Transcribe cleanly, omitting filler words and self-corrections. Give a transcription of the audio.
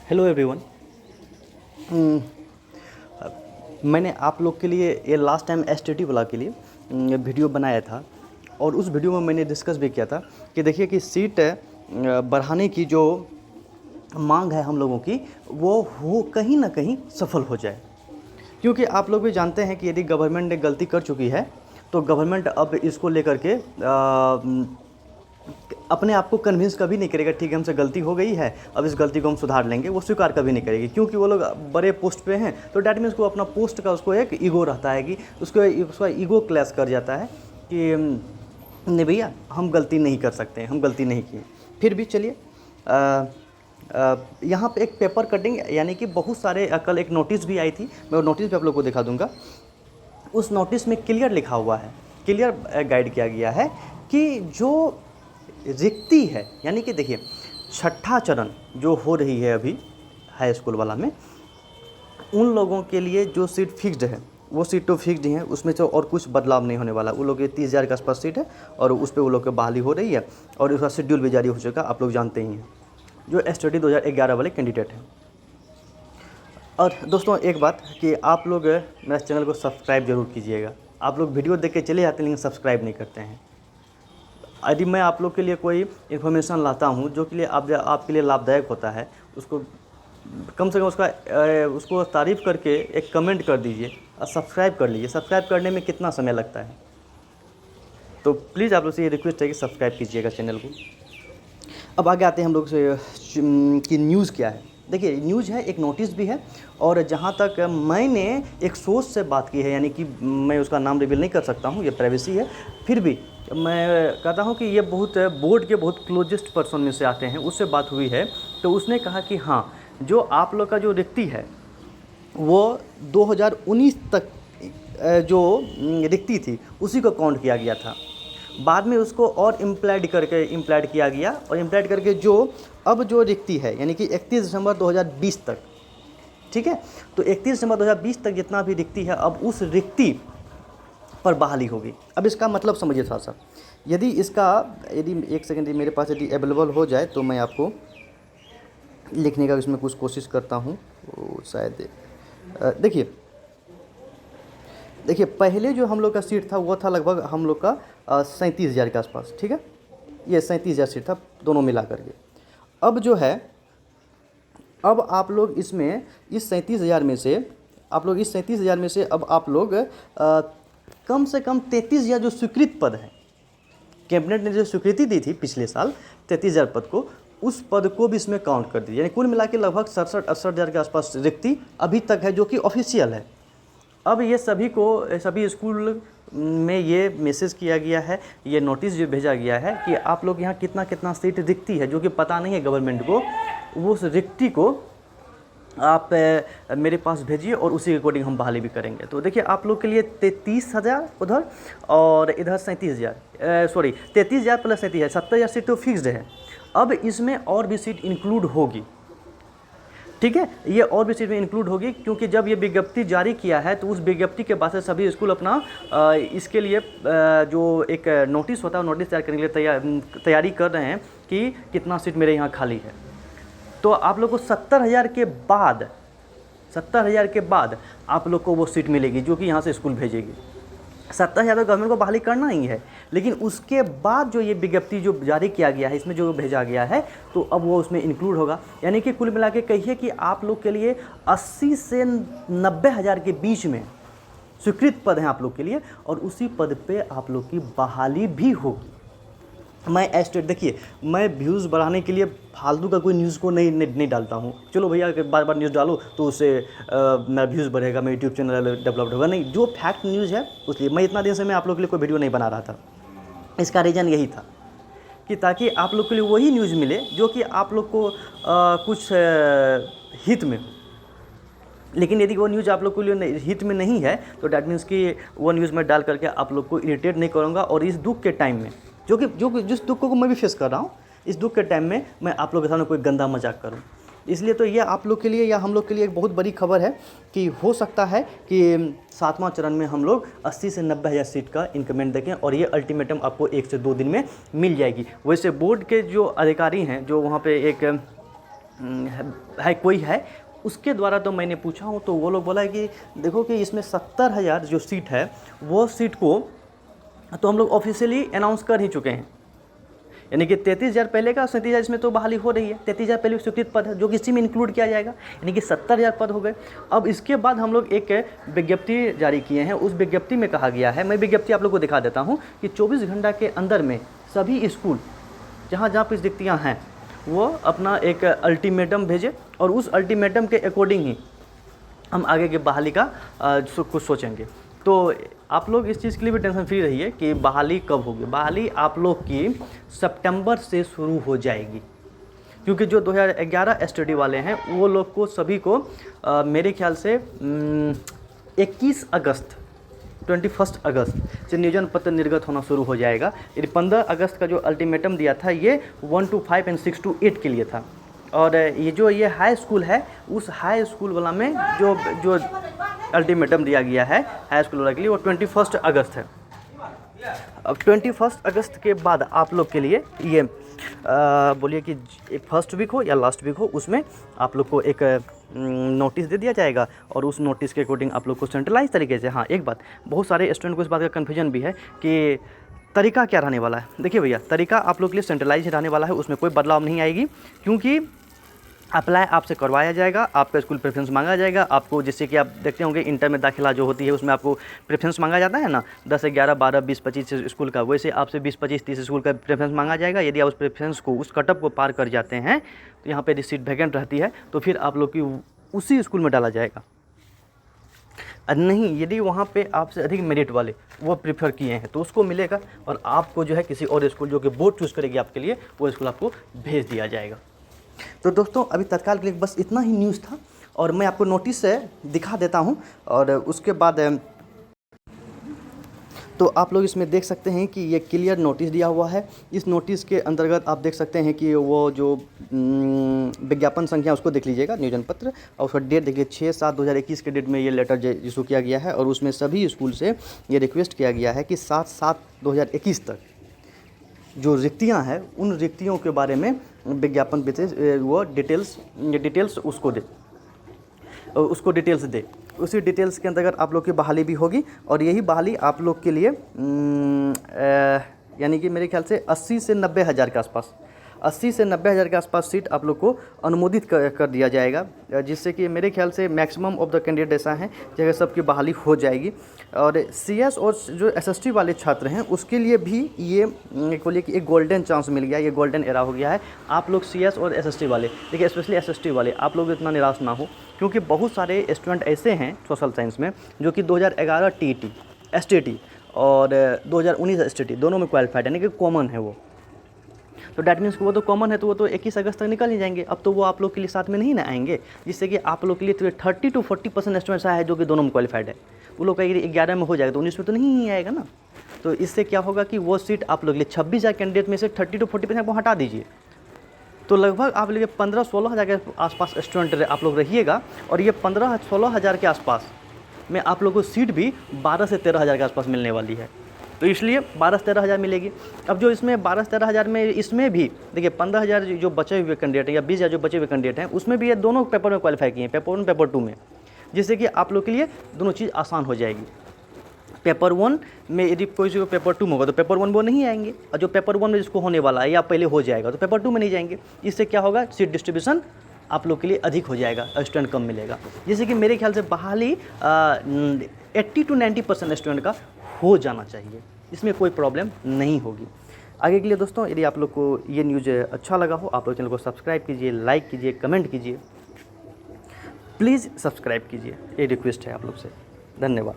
Hello everyone. मैंने आप लोग के लिए ये लास्ट टाइम एसटीटी वाला के लिए वीडियो बनाया था और उस वीडियो में मैंने डिस्कस भी किया था कि देखिए कि सीट बढ़ाने की जो मांग है हम लोगों की वो कहीं ना कहीं सफल हो जाए, क्योंकि आप लोग भी जानते हैं कि यदि गवर्नमेंट ने गलती कर चुकी है तो गवर्नमेंट अब इसको लेकर के अपने आप को कन्विंस कभी नहीं करेगा। ठीक है, हमसे गलती हो गई है, अब इस गलती को हम सुधार लेंगे, वो स्वीकार कभी नहीं करेगी, क्योंकि वो लोग बड़े पोस्ट पे हैं। तो डैट मीन्स को अपना पोस्ट का उसको एक ईगो रहता है कि उसका ईगो क्लैश कर जाता है कि नहीं भैया हम गलती नहीं कर सकते, हम गलती नहीं की। फिर भी चलिए यहाँ पे एक पेपर कटिंग यानी कि बहुत सारे कल एक नोटिस भी आई थी, मैं वो नोटिस भी आप लोग को दिखा दूंगा। उस नोटिस में क्लियर लिखा हुआ है, क्लियर गाइड किया गया है कि जो रिक्ति है, यानी कि देखिए छठा चरण जो हो रही है अभी हाई स्कूल वाला में, उन लोगों के लिए जो सीट फिक्स्ड है वो सीट तो फिक्स्ड ही है, उसमें से और कुछ बदलाव नहीं होने वाला। वो लोग के 30,000 के आसपास सीट है और उस पर वो लोग की बहाली हो रही है और उसका शेड्यूल भी जारी हो चुका, आप लोग जानते ही हैं, जो एसटीटी 2011 वाले कैंडिडेट हैं। और दोस्तों एक बात कि आप लोग मेरे चैनल को सब्सक्राइब जरूर कीजिएगा। आप लोग वीडियो देख के चले जाते हैं लेकिन सब्सक्राइब नहीं करते हैं। यदि मैं आप लोग के लिए कोई इन्फॉर्मेशन लाता हूं जो के लिए आपके लिए लाभदायक होता है, उसको कम से कम उसको तारीफ़ करके एक कमेंट कर दीजिए और सब्सक्राइब कर लीजिए। सब्सक्राइब करने में कितना समय लगता है, तो प्लीज़ आप लोग से ये रिक्वेस्ट है कि सब्सक्राइब कीजिएगा चैनल को। अब आगे आते हैं हम लोग से कि न्यूज़ क्या है। देखिए न्यूज़ है, एक नोटिस भी है, और जहाँ तक मैंने एक सोर्स से बात की है, यानी कि मैं उसका नाम रिवील नहीं कर सकता हूँ, ये प्राइवेसी है, फिर भी मैं कहता हूँ कि ये बहुत बोर्ड के बहुत क्लोजेस्ट पर्सन में से आते हैं, उससे बात हुई है। तो उसने कहा कि हाँ, जो आप लोग का जो रिक्ति है वो 2019 तक जो रिक्ति थी उसी को काउंट किया गया था, बाद में उसको और इम्प्लाइड किया गया, और इम्प्लाइड करके जो अब जो रिक्ति है यानी कि 31 दिसंबर 2020 तक, ठीक है, तो 31 दिसंबर 2020 तक जितना भी रिक्ति है अब उस रिक्ति पर बहाली होगी। अब इसका मतलब समझिए थोड़ा सा, यदि एक सेकंड मेरे पास यदि अवेलेबल हो जाए तो मैं आपको लिखने का इसमें कुछ कोशिश करता हूँ, शायद देखिए पहले जो हम लोग का सीट था वो था लगभग हम लोग का 37,000 के आसपास, ठीक है, ये 37,000 सीट था दोनों मिला करके। अब जो है, अब आप लोग इसमें इस 37,000 में से अब आप लोग कम से कम 33,000 जो स्वीकृत पद है, कैबिनेट ने जो स्वीकृति दी थी पिछले साल 33,000 पद को, उस पद को भी इसमें काउंट कर दीजिए, यानी कुल मिला के लगभग 67-68,000 के आसपास रिक्ति अभी तक है जो कि ऑफिशियल है। अब ये सभी स्कूल में ये मैसेज किया गया है, ये नोटिस जो भेजा गया है कि आप लोग यहाँ कितना कितना सीट रिक्ति है जो कि पता नहीं है गवर्नमेंट को, वो उस रिक्ति को आप मेरे पास भेजिए और उसी के अकॉर्डिंग हम बहाली भी करेंगे। तो देखिए आप लोग के लिए 33,000 उधर और इधर 33,000 प्लस 37,000, 70,000 सीट तो फिक्स्ड है। अब इसमें और भी सीट इंक्लूड होगी, ठीक है, ये और भी सीट में इंक्लूड होगी, क्योंकि जब ये विज्ञप्ति जारी किया है तो उस विज्ञप्ति के बाद से सभी स्कूल अपना इसके लिए जो एक नोटिस होता है नोटिस तैयार करने के लिए तैयारी कर रहे हैं कि कितना सीट मेरे यहाँ खाली है। तो आप लोग को 70,000 के बाद आप लोग को वो सीट मिलेगी जो कि यहाँ से स्कूल भेजेगी। 70,000 तो गवर्नमेंट को बहाली करना ही है, लेकिन उसके बाद जो ये विज्ञप्ति जो जारी किया गया है, इसमें जो भेजा गया है, तो अब वो उसमें इंक्लूड होगा। यानी कि कुल मिला के कहिए कि आप लोग के लिए 80 से 90,000 के बीच में स्वीकृत पद हैं आप लोग के लिए, और उसी पद पे आप लोग की बहाली भी होगी। देखिए मैं व्यूज़ बढ़ाने के लिए फालतू का कोई न्यूज़ को नहीं डालता हूँ। चलो भैया बार बार न्यूज़ डालो तो उससे मेरा व्यूज़ बढ़ेगा, मेरा यूट्यूब चैनल डेवलप्ड होगा, नहीं, जो फैक्ट न्यूज़ है उसलिए मैं इतना दिन से मैं आप लोग के लिए कोई वीडियो नहीं बना रहा था। इसका रीज़न यही था कि ताकि आप लोग के लिए वही न्यूज़ मिले जो कि आप लोग को कुछ हित में हो। लेकिन यदि वो न्यूज़ आप लोग के लिए हित में नहीं है तो डैट मीन्स कि वो न्यूज़ मैं डाल करके आप लोग को इरिटेट नहीं करूँगा। और इस दुख के टाइम में जिस दुख को मैं भी फेस कर रहा हूँ, इस दुख के टाइम में मैं आप लोगों के सामने कोई गंदा मजाक करूँ, इसलिए तो ये आप लोग के लिए या हम लोग के लिए एक बहुत बड़ी खबर है कि हो सकता है कि 7वां चरण में हम लोग 80 से 90,000 सीट का इंक्रीमेंट देखें, और ये अल्टीमेटम आपको 1 से 2 दिन में मिल जाएगी। वैसे बोर्ड के जो अधिकारी हैं, जो वहाँ पे एक है कोई है, उसके द्वारा तो मैंने पूछा हूँ, तो वो लोग बोला है कि देखो कि इसमें 70,000 जो सीट है वो सीट को तो हम लोग ऑफिशियली अनाउंस कर ही चुके हैं। यानी कि 33,000 पहले का, 37,000 इसमें तो बहाली हो रही है। 33,000 पहले स्वीकृत पद है जो कि इसी में इंक्लूड किया जाएगा, यानी कि 70,000 पद हो गए। अब इसके बाद हम लोग एक विज्ञप्ति जारी किए हैं। उस विज्ञप्ति में कहा गया है, मैं विज्ञप्ति आप लोग को दिखा देता हूँ, कि 24 घंटा के अंदर में सभी स्कूल जहाँ जहाँ पर रिक्तियाँ हैं वो अपना एक अल्टीमेटम भेजे, और उस अल्टीमेटम के अकॉर्डिंग ही हम आगे की बहाली का कुछ सोचेंगे। तो आप लोग इस चीज़ के लिए भी टेंशन फ्री रहिए कि बहाली कब होगी। बहाली आप लोग की सितंबर से शुरू हो जाएगी, क्योंकि जो 2011 एसटीडी वाले हैं वो लोग को सभी को मेरे ख्याल से 21 अगस्त 21 अगस्त से नियोजन पत्र निर्गत होना शुरू हो जाएगा। ये 15 अगस्त का जो अल्टीमेटम दिया था ये 1 to 5 एंड 6 to 8 के लिए था। और ये हाई स्कूल है, उस हाई स्कूल वाला में जो अल्टीमेटम दिया गया है हाई स्कूल वाला के लिए वो 21 अगस्त है। अब 21 अगस्त के बाद आप लोग के लिए ये बोलिए कि फर्स्ट वीक हो या लास्ट वीक हो, उसमें आप लोग को एक नोटिस दे दिया जाएगा, और उस नोटिस के अकॉर्डिंग आप लोग को सेंट्रलाइज तरीके से, हाँ एक बात, बहुत सारे स्टूडेंट को इस बात का कन्फ्यूजन भी है कि तरीका क्या रहने वाला है। देखिए भैया, तरीका आप लोग के लिए सेंट्रलाइज रहने वाला है, उसमें कोई बदलाव नहीं आएगी, क्योंकि अप्लाई आपसे करवाया जाएगा, आपका स्कूल प्रेफरेंस मांगा जाएगा आपको। जैसे कि आप देखते होंगे इंटर में दाखिला जो होती है उसमें आपको प्रेफरेंस मांगा जाता है ना, 10, 11, 12, 20, 25 स्कूल का, वैसे आपसे 20, 25, 30 स्कूल का प्रेफरेंस मांगा जाएगा। यदि आप उस प्रेफरेंस को, उस कटअप को पार कर जाते हैं तो यहाँ पर सीट वैकेंट रहती है, तो फिर आप लोग की उसी स्कूल में डाला जाएगा। नहीं, यदि वहाँ पे आपसे अधिक मेरिट वाले वो प्रीफर किए हैं तो उसको मिलेगा, और आपको जो है किसी और स्कूल जो कि बोर्ड चूज़ करेगी आपके लिए, वो स्कूल आपको भेज दिया जाएगा। तो दोस्तों अभी तत्काल के लिए बस इतना ही न्यूज़ था, और मैं आपको नोटिस से दिखा देता हूँ, और उसके बाद तो आप लोग इसमें देख सकते हैं कि ये क्लियर नोटिस दिया हुआ है। इस नोटिस के अंतर्गत आप देख सकते हैं कि वो जो विज्ञापन संख्या उसको देख लीजिएगा, नियोजन पत्र, और उसका डेट देखिए 6/7/2021 के डेट में ये लेटर इशू किया गया है, और उसमें सभी स्कूल से ये रिक्वेस्ट किया गया है कि 7/7/2021 तक जो रिक्तियाँ हैं उन रिक्तियों के बारे में विज्ञापन वो डिटेल्स उसको डिटेल्स दे। उसी डिटेल्स के अंतर्गत आप लोग की बहाली भी होगी, और यही बहाली आप लोग के लिए यानी कि मेरे ख्याल से 80 से 90 हज़ार के आसपास, 80 से 90 हज़ार के आसपास सीट आप लोग को अनुमोदित कर दिया जाएगा, जिससे कि मेरे ख्याल से मैक्सिमम ऑफ द कैंडिडेट ऐसा है जगह सबकी बहाली हो जाएगी। और CS और जो SST वाले छात्र हैं उसके लिए भी ये बोलिए कि एक गोल्डन चांस मिल गया, ये गोल्डन एरा हो गया है। आप लोग CS और SST वाले, देखिए स्पेशली SST वाले, आप लोग इतना निराश ना हो, क्योंकि बहुत सारे स्टूडेंट ऐसे हैं सोशल साइंस में जो कि 2011 TET STT और 2019 STT दोनों में क्वालिफाइड, यानी कि कॉमन है वो। तो डैट मीन्स वो तो कॉमन है, तो वो तो 21 अगस्त तक निकल ही जाएंगे। अब तो वो आप लोग के लिए साथ में नहीं ना आएंगे, जिससे कि आप लोग के लिए 30 to 40% स्टूडेंट्स है जो कि दोनों में क्वालिफाइड है। वो लोग का 11 में हो जाएगा तो 19 में तो नहीं आएगा ना। तो इससे क्या होगा कि वो सीट आप लोग के लिए 26,000 कैंडिडेट में से 30 to 40% हटा दीजिए, तो लगभग आप लोग 15-16 हज़ार के आसपास स्टूडेंट आप लोग रहिएगा, और ये 15-16 हज़ार के आसपास में आप लोग को सीट भी 12 से 13 हज़ार के आसपास मिलने वाली है। तो इसलिए 12 से 13 हज़ार मिलेगी। अब जो इसमें 12 से 13 हज़ार में, इसमें भी देखिए 15 हज़ार जो बचे हुए कैंडिडेट हैं या 20 हज़ार जो बचे हुए कैंडिडेट हैं, उसमें भी ये दोनों पेपर में क्वालिफाई किए हैं, पेपर 1 पेपर 2 में, जिससे कि आप लोग के लिए दोनों चीज़ आसान हो जाएगी। पेपर 1 में यदि कोई को पेपर 2 में होगा तो पेपर 1 वो नहीं आएंगे, और जो पेपर 1 में जिसको होने वाला है या पहले हो जाएगा तो पेपर 2 में नहीं जाएंगे। इससे क्या होगा, सीट डिस्ट्रीब्यूशन आप लोग के लिए अधिक हो जाएगा, स्टूडेंट कम मिलेगा। जैसे कि मेरे ख्याल से बहाली 80 to 90% स्टूडेंट का हो जाना चाहिए, इसमें कोई प्रॉब्लम नहीं होगी। आगे के लिए दोस्तों, यदि आप लोग को ये न्यूज़ अच्छा लगा हो, आप लोग चैनल को सब्सक्राइब कीजिए, लाइक कीजिए, कमेंट कीजिए, प्लीज़ सब्सक्राइब कीजिए, ये रिक्वेस्ट है आप लोग से। धन्यवाद।